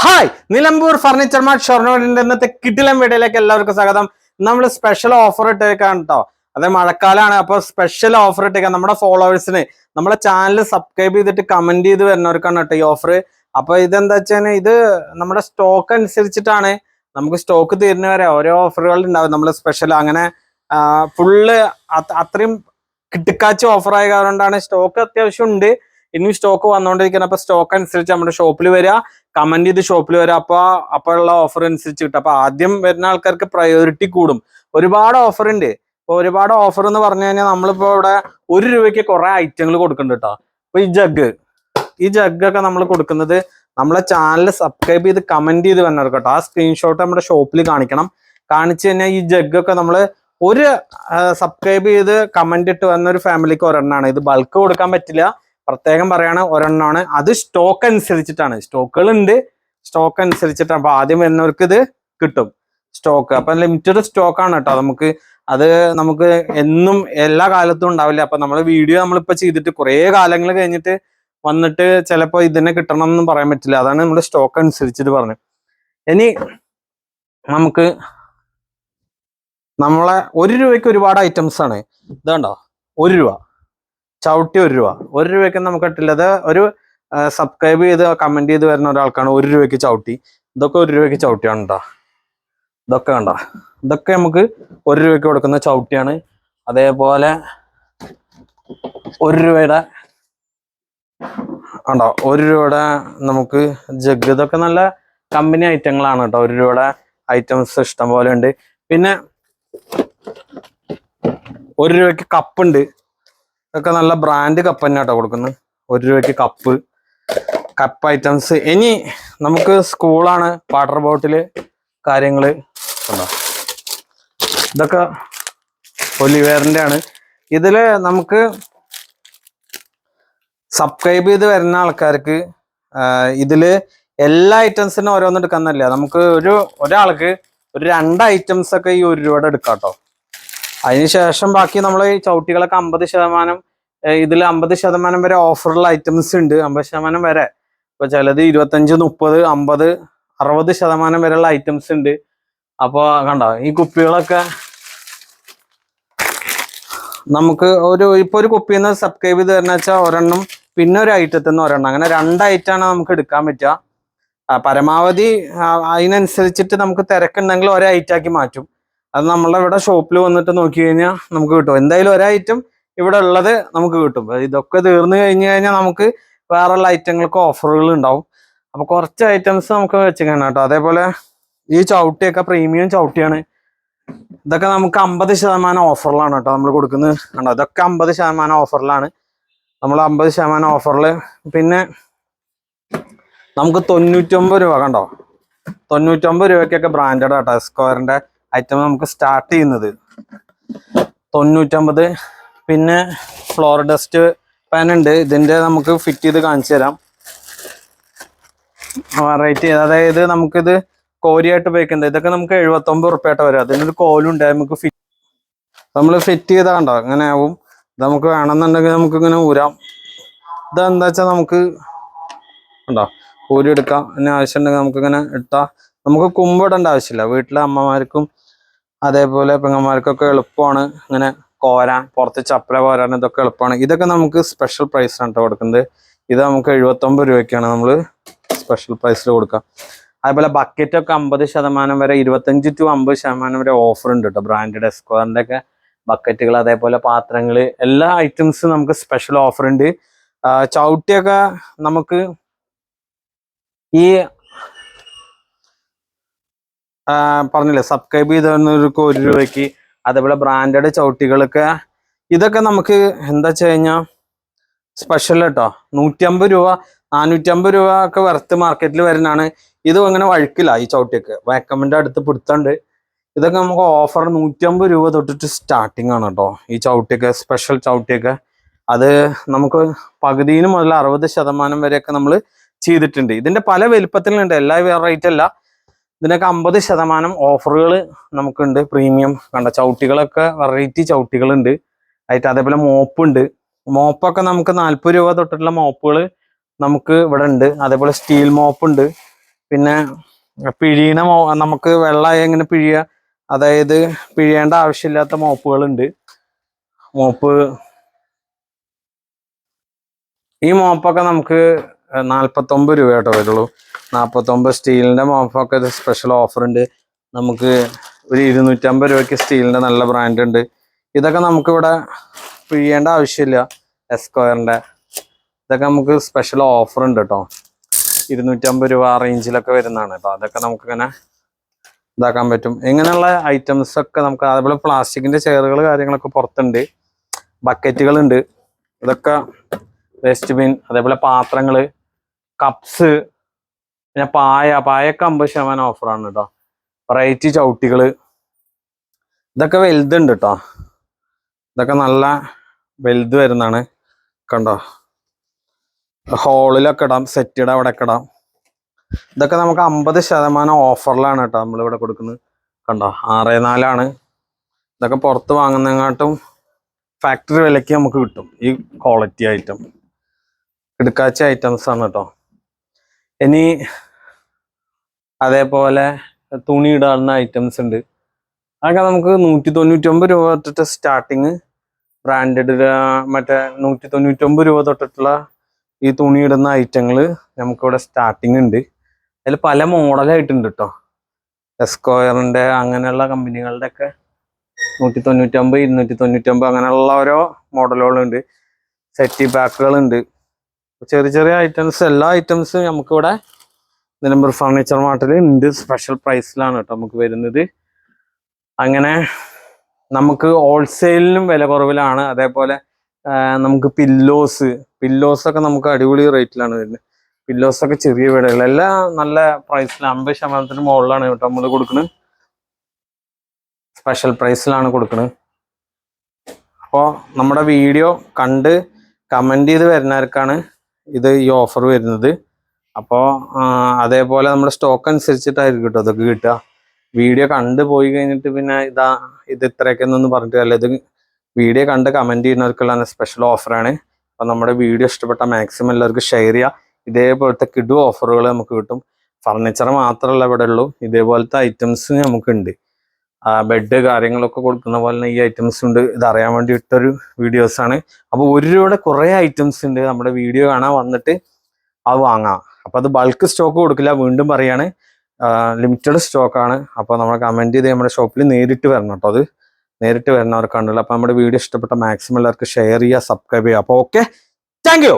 Hi, Nilambur furniture mart ഷൊർണൂരിന്റെ ഇന്നത്തെ കിടിലൻ വീഡിയോയിലേക്ക് എല്ലാവർക്കും സ്വാഗതം. നമ്മൾ സ്പെഷ്യൽ ഓഫർ ഇട്ടേക്കാണ് കേട്ടോ. അത് മഴക്കാലമാണ്, അപ്പോൾ സ്പെഷ്യൽ ഓഫർ ഇട്ടേക്കാം. നമ്മുടെ ഫോളോവേഴ്സിന് നമ്മുടെ ചാനൽ സബ്സ്ക്രൈബ് ചെയ്തിട്ട് കമന്റ് ചെയ്ത് വരുന്നവർക്കാണ് കേട്ടോ ഈ ഓഫർ. അപ്പൊ ഇതെന്താ വെച്ചാൽ ഇത് നമ്മുടെ സ്റ്റോക്ക് അനുസരിച്ചിട്ടാണ്. നമുക്ക് സ്റ്റോക്ക് തീരുന്ന വരെ ഓരോ ഓഫറുകൾ ഉണ്ടാവും. നമ്മൾ സ്പെഷ്യൽ അങ്ങനെ ഫുള്ള് അത്രയും കിട്ടിക്കാച്ച ഓഫർ ആയ കാരണമാണ്. സ്റ്റോക്ക് അത്യാവശ്യം ഉണ്ട്, ഇനിയും സ്റ്റോക്ക് വന്നുകൊണ്ടിരിക്കുന്നത്. അപ്പൊ സ്റ്റോക്ക് അനുസരിച്ച് നമ്മുടെ ഷോപ്പിൽ വരിക, കമന്റ് ചെയ്ത് ഷോപ്പിൽ വരിക. അപ്പോഴുള്ള ഓഫർ അനുസരിച്ച് കിട്ടും. അപ്പൊ ആദ്യം വരുന്ന ആൾക്കാർക്ക് പ്രയോറിറ്റി കൂടും. ഒരുപാട് ഓഫർ ഉണ്ട്. ഇപ്പൊ ഒരുപാട് ഓഫർ എന്ന് പറഞ്ഞു കഴിഞ്ഞാൽ നമ്മളിപ്പോ ഇവിടെ 1 രൂപയ്ക്ക് കുറെ ഐറ്റങ്ങൾ കൊടുക്കുന്നുണ്ട് കേട്ടോ. അപ്പൊ ഈ ജഗ്ഗൊക്കെ നമ്മൾ കൊടുക്കുന്നത് നമ്മളെ ചാനൽ സബ്സ്ക്രൈബ് ചെയ്ത് കമന്റ് ചെയ്ത് വന്നവർക്ക് കേട്ടോ. ആ സ്ക്രീൻഷോട്ട് നമ്മുടെ ഷോപ്പിൽ കാണിക്കണം. കാണിച്ചു കഴിഞ്ഞാൽ ഈ ജഗ്ഗൊക്കെ നമ്മൾ ഒരു സബ്സ്ക്രൈബ് ചെയ്ത് കമന്റ് ഇട്ട് വന്ന ഒരു ഫാമിലിക്ക് ഒരെണ്ണമാണ്. ഇത് ബൾക്ക് കൊടുക്കാൻ പറ്റില്ല, പ്രത്യേകം പറയാണ്. ഒരെണ്ണമാണ്. അത് സ്റ്റോക്ക് അനുസരിച്ചിട്ടാണ്. സ്റ്റോക്കുകൾ ഉണ്ട്, സ്റ്റോക്ക് അനുസരിച്ചിട്ടാണ്. അപ്പൊ ആദ്യം വരുന്നവർക്ക് ഇത് കിട്ടും സ്റ്റോക്ക്. അപ്പൊ ലിമിറ്റഡ് സ്റ്റോക്കാണ് കേട്ടോ. അത് നമുക്ക് എന്നും എല്ലാ കാലത്തും ഉണ്ടാവില്ല. അപ്പൊ നമ്മൾ വീഡിയോ നമ്മളിപ്പോ ചെയ്തിട്ട് കുറെ കാലങ്ങൾ കഴിഞ്ഞിട്ട് വന്നിട്ട് ചിലപ്പോ ഇതിനെ കിട്ടണം എന്നും പറയാൻ പറ്റില്ല. അതാണ് നമ്മുടെ സ്റ്റോക്ക് അനുസരിച്ചിട്ട് പറഞ്ഞത്. ഇനി നമുക്ക് നമ്മളെ 1 രൂപയ്ക്ക് ഒരുപാട് ഐറ്റംസ് ആണ്. ഇതുണ്ടോ, 1 രൂപ ചവിട്ടി 1 രൂപ. 1 രൂപയ്ക്ക് നമുക്ക് കിട്ടില്ല. അത് ഒരു സബ്സ്ക്രൈബ് ചെയ്ത് കമന്റ് ചെയ്ത് വരുന്ന ഒരാൾക്കാണ് 1 രൂപയ്ക്ക് ചവിട്ടി. ഇതൊക്കെ 1 രൂപയ്ക്ക് ചവിട്ടിയാണ് കേട്ടോ. ഇതൊക്കെ കണ്ടോ, ഇതൊക്കെ നമുക്ക് 1 രൂപയ്ക്ക് കൊടുക്കുന്ന ചവിട്ടിയാണ്. അതേപോലെ 1 രൂപയുടെ ഉണ്ടോ, 1 രൂപയുടെ നമുക്ക് ജഗ്. ഇതൊക്കെ നല്ല കമ്പനി ഐറ്റങ്ങളാണ് കേട്ടോ. 1 രൂപയുടെ ഐറ്റംസ് ഇഷ്ടം പോലെ ഉണ്ട്. പിന്നെ 1 രൂപയ്ക്ക് കപ്പ് ഉണ്ട്. ഇതൊക്കെ നല്ല ബ്രാൻഡ് കപ്പ് തന്നെ കേട്ടോ കൊടുക്കുന്നത്. 1 രൂപയ്ക്ക് കപ്പ് ഐറ്റംസ്. ഇനി നമുക്ക് സ്കൂളാണ്, വാട്ടർ ബോട്ടില് കാര്യങ്ങള് ഉണ്ടോ. ഇതൊക്കെ ഒലിവേറിന്റെ ആണ്. ഇതില് നമുക്ക് സബ്സ്ക്രൈബ് ചെയ്ത് വരുന്ന ആൾക്കാർക്ക് ഇതില് എല്ലാ ഐറ്റംസിനും ഓരോന്നും എടുക്കാന്നല്ല. നമുക്ക് ഒരാൾക്ക് ഒരു 2 ഐറ്റംസ് ഒക്കെ ഈ 1 രൂപയുടെ എടുക്കാം കേട്ടോ. അതിനുശേഷം ബാക്കി നമ്മൾ ഈ ചവിട്ടികളൊക്കെ 50%, ഇതിൽ 50% വരെ ഓഫറുള്ള ഐറ്റംസ് ഉണ്ട്. 50% വരെ. ഇപ്പൊ ചിലത് 25, 30, 50, 60% വരെയുള്ള ഐറ്റംസ് ഉണ്ട്. അപ്പൊ കണ്ടോ, ഈ കുപ്പികളൊക്കെ നമുക്ക് ഇപ്പൊ ഒരു കുപ്പിയിൽ നിന്ന് സബ്സ്ക്രൈബ് ചെയ്ത് തരുന്ന വെച്ചാൽ ഒരെണ്ണം, പിന്നെ ഒരു ഐറ്റത്തിൽ നിന്ന് ഒരെണ്ണം, അങ്ങനെ 2 ഐറ്റമാണ് നമുക്ക് എടുക്കാൻ പറ്റുക. പരമാവധി അതിനനുസരിച്ചിട്ട് നമുക്ക് തിരക്കുണ്ടെങ്കിൽ ഒരു ഐറ്റാക്കി മാറ്റും. അത് നമ്മളെ ഇവിടെ ഷോപ്പിൽ വന്നിട്ട് നോക്കി കഴിഞ്ഞാൽ നമുക്ക് കിട്ടും. എന്തായാലും ഒരു ഐറ്റം ഇവിടെ ഉള്ളത് നമുക്ക് കിട്ടും. ഇതൊക്കെ തീർന്നു കഴിഞ്ഞു കഴിഞ്ഞാൽ നമുക്ക് വേറെയുള്ള ഐറ്റങ്ങൾക്ക് ഓഫറുകൾ ഉണ്ടാവും. അപ്പൊ കുറച്ച് ഐറ്റംസ് നമുക്ക് വെച്ചിരിക്കണം കേട്ടോ. അതേപോലെ ഈ ചവിട്ടിയൊക്കെ പ്രീമിയം ചവിട്ടിയാണ്. ഇതൊക്കെ നമുക്ക് 50% ഓഫറിലാണ് കേട്ടോ നമ്മൾ കൊടുക്കുന്നത്. കണ്ടോ, ഇതൊക്കെ 50% ഓഫറിലാണ്. നമ്മൾ 50% ഓഫറിൽ. പിന്നെ നമുക്ക് 99 രൂപ കണ്ടോ, 99 രൂപയ്ക്കൊക്കെ ബ്രാൻഡഡ് ആട്ടോ. സ്ക്വയറിന്റെ ഐറ്റം നമുക്ക് സ്റ്റാർട്ട് ചെയ്യുന്നത് 99. പിന്നെ ഫ്ലോർ ഡസ്റ്റ് പാൻ ഉണ്ട്. ഇതിന്റെ നമുക്ക് ഫിറ്റ് ചെയ്ത് കാണിച്ചു തരാം. വെറൈറ്റി, അതായത് നമുക്കിത് കോരിയായിട്ട് ഉപയോഗിക്കുന്നത്. ഇതൊക്കെ നമുക്ക് 79 റുപ്യായിട്ട് വരും. അതിനൊരു കോലുണ്ട്, നമുക്ക് നമ്മൾ ഫിറ്റ് ചെയ്താൽ കണ്ടോ അങ്ങനെ ആവും. ഇത് നമുക്ക് വേണമെന്നുണ്ടെങ്കിൽ നമുക്ക് ഇങ്ങനെ ഊരാം. ഇതെന്താ വെച്ചാൽ നമുക്ക് ഉണ്ടോ ഊരി എടുക്കാം. അതിന് ആവശ്യമുണ്ടെങ്കിൽ നമുക്ക് ഇങ്ങനെ ഇട്ടാൽ നമുക്ക് കുമ്പിടേണ്ട ആവശ്യമില്ല. വീട്ടിലെ അമ്മമാർക്കും അതേപോലെ പെങ്ങന്മാർക്കൊക്കെ എളുപ്പമാണ് ഇങ്ങനെ കോരാൻ, പുറത്ത് ചപ്പല കോരാൻ ഇതൊക്കെ എളുപ്പമാണ്. ഇതൊക്കെ നമുക്ക് സ്പെഷ്യൽ പ്രൈസിലാണ് കേട്ടോ കൊടുക്കുന്നത്. ഇത് നമുക്ക് 79 രൂപയ്ക്കാണ് നമ്മൾ സ്പെഷ്യൽ പ്രൈസിൽ കൊടുക്കുക. അതേപോലെ ബക്കറ്റൊക്കെ 50% വരെ, 25 to 50% വരെ ഓഫർ ഉണ്ട് കേട്ടോ. ബ്രാൻഡഡ് എസ്ക്വയറിന്റെ ഒക്കെ ബക്കറ്റുകൾ, അതേപോലെ പാത്രങ്ങൾ, എല്ലാ ഐറ്റംസും നമുക്ക് സ്പെഷ്യൽ ഓഫർ ഉണ്ട്. ചവിട്ടിയൊക്കെ നമുക്ക് ഈ പറഞ്ഞില്ലേ സബ്സ്ക്രൈബ് ചെയ്തവർക്ക് 1 രൂപയ്ക്ക്. അതേപോലെ ബ്രാൻഡഡ് ചവിട്ടികളൊക്കെ ഇതൊക്കെ നമുക്ക് എന്താ വെച്ച് കഴിഞ്ഞാൽ സ്പെഷ്യൽ കേട്ടോ. 150 രൂപ, 450 രൂപ ഒക്കെ വെറുത്ത് മാർക്കറ്റിൽ വരുന്നതാണ്. ഇതും അങ്ങനെ വഴുക്കില്ല. ഈ ചവിട്ടിയൊക്കെ വാക്കമിന്റെ അടുത്ത് പിടുത്തുണ്ട്. ഇതൊക്കെ നമുക്ക് ഓഫർ 150 രൂപ തൊട്ടിട്ട് സ്റ്റാർട്ടിങ് ആണ് കേട്ടോ. ഈ ചവിട്ടിയൊക്കെ സ്പെഷ്യൽ ചവിട്ടിയൊക്കെ അത് നമുക്ക് പകുതിന് മുതൽ 60% വരെയൊക്കെ നമ്മൾ ചെയ്തിട്ടുണ്ട്. ഇതിന്റെ പല വലുപ്പത്തിലുണ്ട്, എല്ലാ വെറൈറ്റി അല്ല. ഇതിനൊക്കെ 50% ഓഫറുകൾ നമുക്കുണ്ട്. പ്രീമിയം കണ്ട ചവിട്ടികളൊക്കെ വെറൈറ്റി ചവിട്ടികളുണ്ട് ആയിട്ട്. അതേപോലെ മോപ്പുണ്ട്. മോപ്പൊക്കെ നമുക്ക് 40 രൂപ തൊട്ടിട്ടുള്ള മോപ്പുകൾ നമുക്ക് ഇവിടെ ഉണ്ട്. അതേപോലെ സ്റ്റീൽ മോപ്പ് ഉണ്ട്. പിന്നെ പിഴിയണ നമുക്ക് വെള്ളമായി എങ്ങനെ പിഴിയുക, അതായത് പിഴിയേണ്ട ആവശ്യമില്ലാത്ത മോപ്പുകളുണ്ട്. ഈ മോപ്പൊക്കെ നമുക്ക് 49 രൂപ കേട്ടോ വരുള്ളൂ. 49 സ്റ്റീലിന്റെ മോപ്പൊക്കെ ഇത് സ്പെഷ്യൽ ഓഫർ ഉണ്ട്. നമുക്ക് ഒരു 250 രൂപയ്ക്ക് സ്റ്റീലിന്റെ നല്ല ബ്രാൻഡ് ഉണ്ട്. ഇതൊക്കെ നമുക്കിവിടെ പിഴിയേണ്ട ആവശ്യമില്ല. എസ്ക്വയറിന്റെ ഇതൊക്കെ നമുക്ക് സ്പെഷ്യൽ ഓഫർ ഉണ്ട് കേട്ടോ. 250 രൂപ ആ റേഞ്ചിലൊക്കെ വരുന്നതാണ് കേട്ടോ. അതൊക്കെ നമുക്കിങ്ങനെ ഇതാക്കാൻ പറ്റും. ഇങ്ങനെയുള്ള ഐറ്റംസ് ഒക്കെ നമുക്ക്, അതേപോലെ പ്ലാസ്റ്റിക്കിന്റെ ചെയറുകൾ കാര്യങ്ങളൊക്കെ പുറത്തുണ്ട്. ബക്കറ്റുകളുണ്ട്, ഇതൊക്കെ വേസ്റ്റ് ബിൻ. അതേപോലെ പാത്രങ്ങള്, കപ്സ്, പിന്നെ പായൊക്കെ 50% ഓഫറാണ് കേട്ടോ. വെറൈറ്റി ചവിട്ടികള്, ഇതൊക്കെ വലുതുണ്ട് കേട്ടോ. ഇതൊക്കെ നല്ല വലുത് വരുന്നതാണ് കണ്ടോ. ഹോളിലൊക്കെ ഇടാം, സെറ്റിയുടെ അവിടെ ഒക്കെ ഇടാം. ഇതൊക്കെ നമുക്ക് 50% ഓഫറിലാണ് കേട്ടോ നമ്മളിവിടെ കൊടുക്കുന്നത്. കണ്ടോ 6.4 ഇതൊക്കെ പുറത്ത് വാങ്ങുന്നതിനെക്കാട്ടും ഫാക്ടറി വിലയ്ക്ക് നമുക്ക് കിട്ടും ഈ ക്വാളിറ്റി ഐറ്റം. എടുക്കാച്ച ഐറ്റംസ് ആണ് കേട്ടോ. ഇനി അതേപോലെ തുണി ഇടാവുന്ന ഐറ്റംസ് ഉണ്ട്. അതൊക്കെ നമുക്ക് 199 രൂപ തൊട്ടിട്ട് സ്റ്റാർട്ടിങ്. ബ്രാൻഡഡ് മറ്റേ 199 രൂപ തൊട്ടിട്ടുള്ള ഈ തുണി ഇടുന്ന ഐറ്റങ്ങൾ നമുക്കിവിടെ സ്റ്റാർട്ടിങ് ഉണ്ട്. അതിൽ പല മോഡലായിട്ടുണ്ട് കേട്ടോ. എസ്ക്വയറിന്റെ അങ്ങനെയുള്ള കമ്പനികളുടെ ഒക്കെ 199, 299 അങ്ങനെയുള്ള ഓരോ മോഡലുകളുണ്ട്. സെറ്റി പാക്കുകളുണ്ട്. ചെറിയ ചെറിയ ഐറ്റംസ്, എല്ലാ ഐറ്റംസും നമുക്കിവിടെ നിലമ്പൂർ ഫർണിച്ചർ മാർട്ടിൽ ഉണ്ട്. സ്പെഷ്യൽ പ്രൈസിലാണ് കേട്ടോ നമുക്ക് വരുന്നത്. അങ്ങനെ നമുക്ക് ഹോൾസെയിലിനും വില കുറവിലാണ്. അതേപോലെ നമുക്ക് പില്ലോസൊക്കെ നമുക്ക് അടിപൊളി റേറ്റിലാണ് വരുന്നത്. പില്ലോസൊക്കെ ചെറിയ വിലകൾ, എല്ലാം നല്ല പ്രൈസിൽ 50% മുകളിലാണ് കേട്ടോ നമ്മൾ കൊടുക്കുന്നത്. സ്പെഷ്യൽ പ്രൈസിലാണ് കൊടുക്കുന്നത്. അപ്പോൾ നമ്മുടെ വീഡിയോ കണ്ട് കമന്റ് ചെയ്ത് വരുന്നവർക്കാണ് ഈ ഓഫർ വരുന്നത്. അപ്പോൾ അതേപോലെ നമ്മുടെ സ്റ്റോക്ക് അനുസരിച്ചിട്ടായിരിക്കും കേട്ടോ അതൊക്കെ കിട്ടുക. വീഡിയോ കണ്ട് പോയി കഴിഞ്ഞിട്ട് പിന്നെ ഇത് ഇത്രയൊക്കെ എന്നൊന്നും പറഞ്ഞിട്ടില്ല. ഇത് വീഡിയോ കണ്ട് കമന്റ് ചെയ്യുന്നവർക്കുള്ള സ്പെഷ്യൽ ഓഫറാണ്. അപ്പോൾ നമ്മുടെ വീഡിയോ ഇഷ്ടപ്പെട്ട മാക്സിമം എല്ലാവർക്കും ഷെയർ ചെയ്യുക. ഇതേപോലത്തെ കിഡു ഓഫറുകൾ നമുക്ക് കിട്ടും. ഫർണിച്ചർ മാത്രമല്ല ഇവിടെ ഉള്ളൂ, ഇതേപോലത്തെ ഐറ്റംസ് നമുക്കുണ്ട്. ബെഡ് കാര്യങ്ങളൊക്കെ കൊടുക്കുന്ന പോലെ തന്നെ ഈ ഐറ്റംസ് ഉണ്ട്. ഇത് അറിയാൻ വേണ്ടി ഇട്ടൊരു വീഡിയോസാണ്. അപ്പോൾ ഒരു രൂപയുടെ കുറേ ഐറ്റംസ് ഉണ്ട്. നമ്മുടെ വീഡിയോ കാണാൻ വന്നിട്ട് അത് വാങ്ങാം. അപ്പോൾ അത് ബൾക്ക് സ്റ്റോക്ക് കൊടുക്കില്ല, വീണ്ടും പറയാണ്, ലിമിറ്റഡ് സ്റ്റോക്കാണ്. അപ്പോൾ നമ്മൾ കമന്റ് ചെയ്ത് നമ്മുടെ ഷോപ്പിൽ നേരിട്ട് വരണം കേട്ടോ. അത് നേരിട്ട് വരുന്നവർക്കാണല്ലോ. അപ്പോൾ നമ്മുടെ വീഡിയോ ഇഷ്ടപ്പെട്ട മാക്സിമം എല്ലാവർക്കും ഷെയർ ചെയ്യുക, സബ്സ്ക്രൈബ് ചെയ്യുക. അപ്പോൾ ഓക്കെ, താങ്ക് യു.